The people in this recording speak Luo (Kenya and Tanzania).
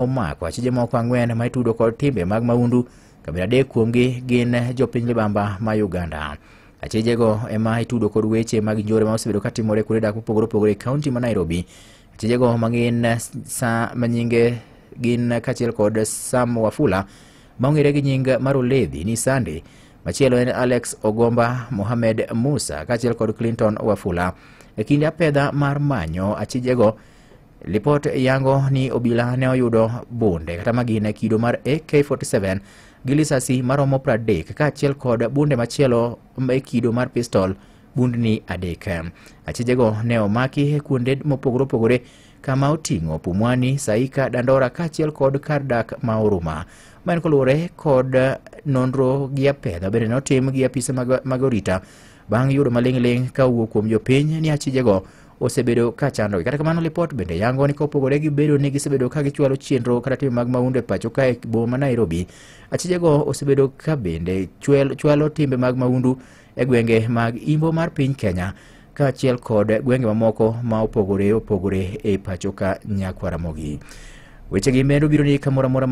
omako achije moko ang'wen ma itudo kod timbe mag mahundu, kabila adek kuomgi gin jopiny libamba ma Uganda. Achijego ema itudo kod weche mag njore ma osebedo katimore kuonde dak mopogore opogore e kaunti ma Nairobi. Achijego magin manyinge gin kachiel kod Sam Wafula ma ong'ere gi nying mar Olevi ni Sunday, machielo en Alex Ogomba, Mohamed Musa kachiel kod Clinton Wafula. E kinde apedha mar manyo achijego, lipot yango ni obila ne oyudo bunde kata magine kido mar AK-47 gi lisasi maromo 30 kachiel kod bunde machielo e kido mar pistol bundni 3. Achijego ne omaki kuonde mopogore opogore kama oting'o Pumwani, Saika, Dandora kachiel kod kar dak ma Oruma. Man koluwore kod nonro gi apedha bende notim gi apisa mag orita bang' yudo maling'ling' ka owuok kuom jopiny ni achijego osebedo ka chandogi. Kata kamano, lipot bende yango ni kopogore gi bedo ni gisebedo ka gichwalo chenro kata timbe mag mahundu e pacho ka e boma Nairobi, achijego osebedo ka bende chwalo timbe mag mahundu e gwenge mag imbo mar piny Kenya kaachiel kod gwenge mamoko ma opogore opogore e pacho ka Nyakwaramogi. Wechegi medo biro ni kamoro amora